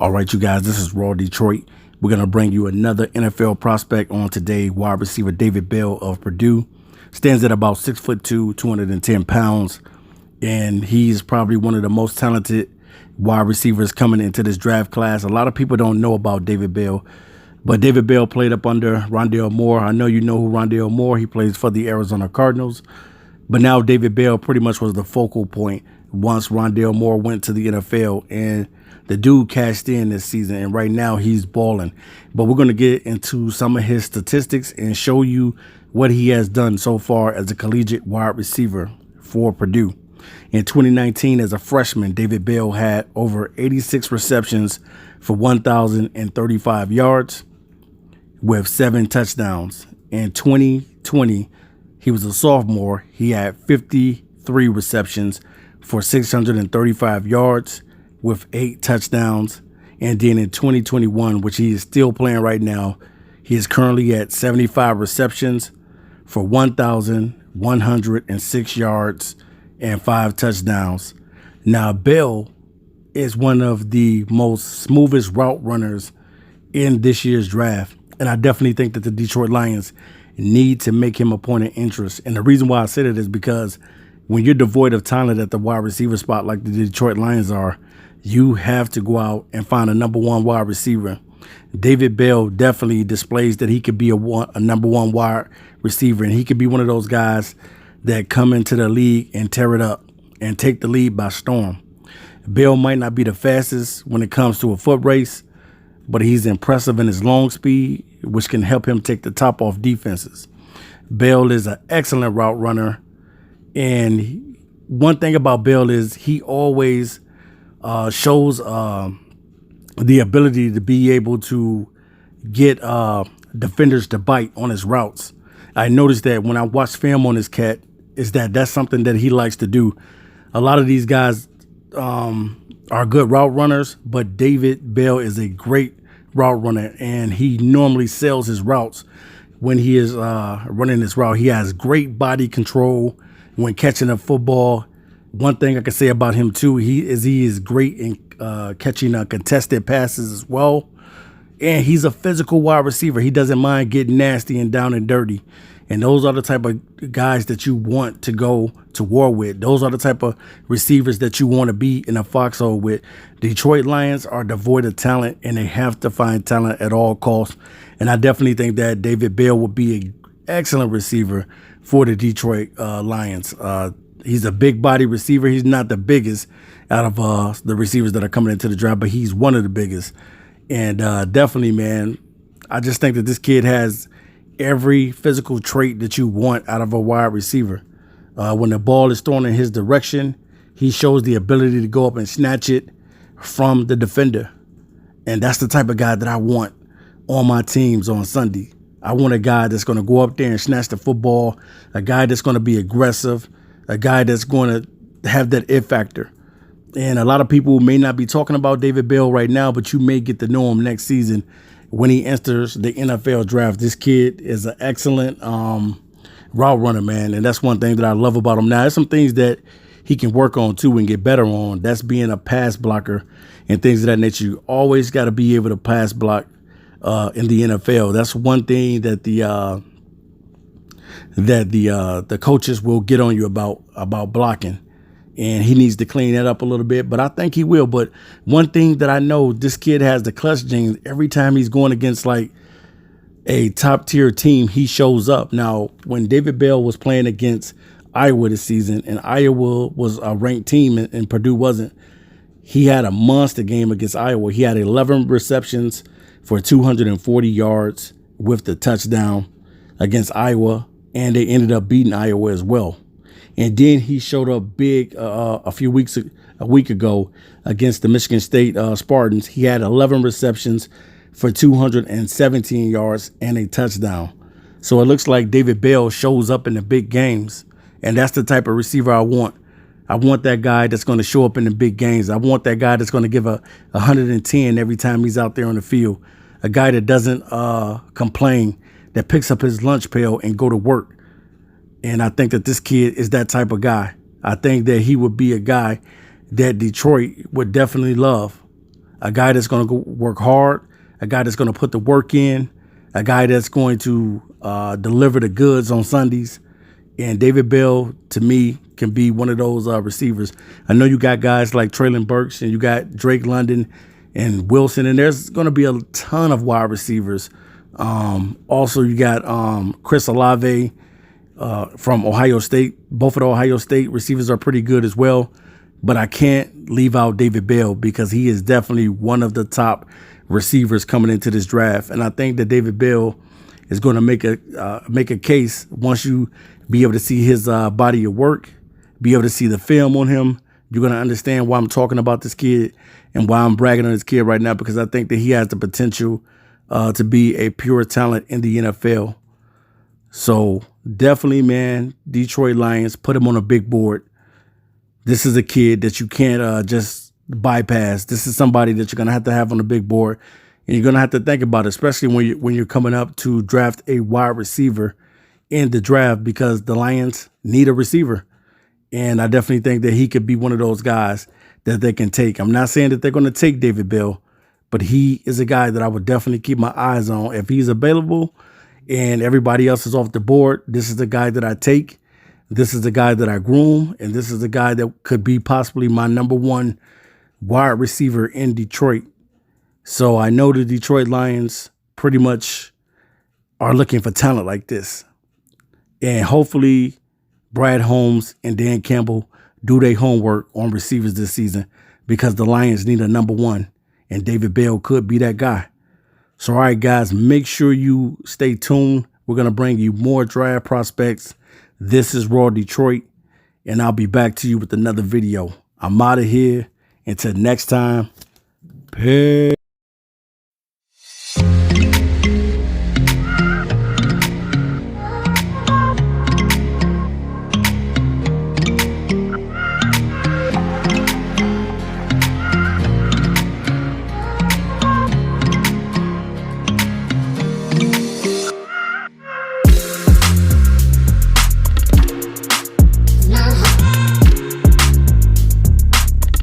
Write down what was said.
All right, you guys, this is Raw Detroit. We're going to bring you another NFL prospect on today. Wide receiver David Bell of Purdue stands at about 6'2", 210 pounds, and he's probably one of the most talented wide receivers coming into this draft class. A lot of people don't know about David Bell, but David Bell played up under Rondale Moore. I know you know who Rondale Moore. He plays for the Arizona Cardinals, but now David Bell pretty much was the focal point once Rondale Moore went to the NFL, and the dude cashed in this season, and right now he's balling. But we're going to get into some of his statistics and show you what he has done so far as a collegiate wide receiver for Purdue. In 2019, as a freshman, David Bell had over 86 receptions for 1,035 yards with 7 touchdowns. In 2020, he was a sophomore. He had 53 receptions for 635 yards with 8 touchdowns. And then in 2021, which he is still playing right now, he is currently at 75 receptions for 1,106 yards and 5 touchdowns. Now, Bell is one of the most smoothest route runners in this year's draft. And I definitely think that the Detroit Lions need to make him a point of interest. And the reason why I said it is because when you're devoid of talent at the wide receiver spot like the Detroit Lions are, you have to go out and find a number one wide receiver. David Bell definitely displays that he could be a number one wide receiver, and he could be one of those guys that come into the league and tear it up and take the lead by storm. Bell might not be the fastest when it comes to a foot race, but he's impressive in his long speed, which can help him take the top off defenses. Bell is an excellent route runner, and one thing about Bell is he always shows the ability to be able to get defenders to bite on his routes. I noticed that when I watch film on this cat, is that's something that he likes to do. A lot of these guys are good route runners, but David Bell is a great route runner, and he normally sells his routes when he is running this route. He has great body control when catching a football. One thing I can say about him too, he is great in catching contested passes as well. And he's a physical wide receiver. He doesn't mind getting nasty and down and dirty. And those are the type of guys that you want to go to war with. Those are the type of receivers that you want to be in a foxhole with. Detroit Lions are devoid of talent, and they have to find talent at all costs. And I definitely think that David Bell would be an excellent receiver for the Detroit Lions. He's a big body receiver. He's not the biggest out of the receivers that are coming into the draft, but he's one of the biggest. And definitely, man, I just think that this kid has every physical trait that you want out of a wide receiver. When the ball is thrown in his direction, he shows the ability to go up and snatch it from the defender. And that's the type of guy that I want on my teams on Sunday. I want a guy that's going to go up there and snatch the football, a guy that's going to be aggressive, a guy that's going to have that it factor. And a lot of people may not be talking about David Bell right now, but you may get to know him next season when he enters the NFL draft. This kid is an excellent route runner, man. And that's one thing that I love about him. Now, there's some things that he can work on, too, and get better on. That's being a pass blocker and things of that nature. You always got to be able to pass block in the NFL. That's one thing that the coaches will get on you about blocking, and he needs to clean that up a little bit, but I think he will. But one thing that I know, this kid has the clutch genes. Every time he's going against like a top tier team, he shows up. Now, when David Bell was playing against Iowa this season, and Iowa was a ranked team and Purdue wasn't, he had a monster game against Iowa. He had 11 receptions for 240 yards with the touchdown against Iowa, and they ended up beating Iowa as well. And then he showed up big a week ago against the Michigan State Spartans. He had 11 receptions for 217 yards and a touchdown. So it looks like David Bell shows up in the big games, and that's the type of receiver I want. I want that guy that's going to show up in the big games. I want that guy that's going to give a 110 every time he's out there on the field. A guy that doesn't complain, that picks up his lunch pail and go to work. And I think that this kid is that type of guy. I think that he would be a guy that Detroit would definitely love. a guy that's going to go work hard, a guy that's going to put the work in, a guy that's going to deliver the goods on Sundays. And David Bell, to me, can be one of those receivers. I know you got guys like Traylon Burks and you got Drake London and Wilson, and there's going to be a ton of wide receivers. Also, you got Chris Olave from Ohio State. Both of the Ohio State receivers are pretty good as well. But I can't leave out David Bell because he is definitely one of the top receivers coming into this draft. And I think that David Bell is going to make a case once you be able to see his body of work, be able to see the film on him. You're going to understand why I'm talking about this kid and why I'm bragging on this kid right now, because I think that he has the potential to be a pure talent in the NFL. So definitely, man, Detroit Lions, put him on a big board. This is a kid that you can't just bypass. This is somebody that you're going to have on the big board. And you're going to have to think about it, especially when you're coming up to draft a wide receiver in the draft, because the Lions need a receiver. And I definitely think that he could be one of those guys that they can take. I'm not saying that they're going to take David Bell, but he is a guy that I would definitely keep my eyes on. If he's available and everybody else is off the board, this is the guy that I take. This is the guy that I groom, and this is the guy that could be possibly my number one wide receiver in Detroit. So I know the Detroit Lions pretty much are looking for talent like this. And hopefully Brad Holmes and Dan Campbell do their homework on receivers this season, because the Lions need a number one, and David Bell could be that guy. So, all right, guys, make sure you stay tuned. We're going to bring you more draft prospects. This is Raw Detroit, and I'll be back to you with another video. I'm out of here. Until next time, peace.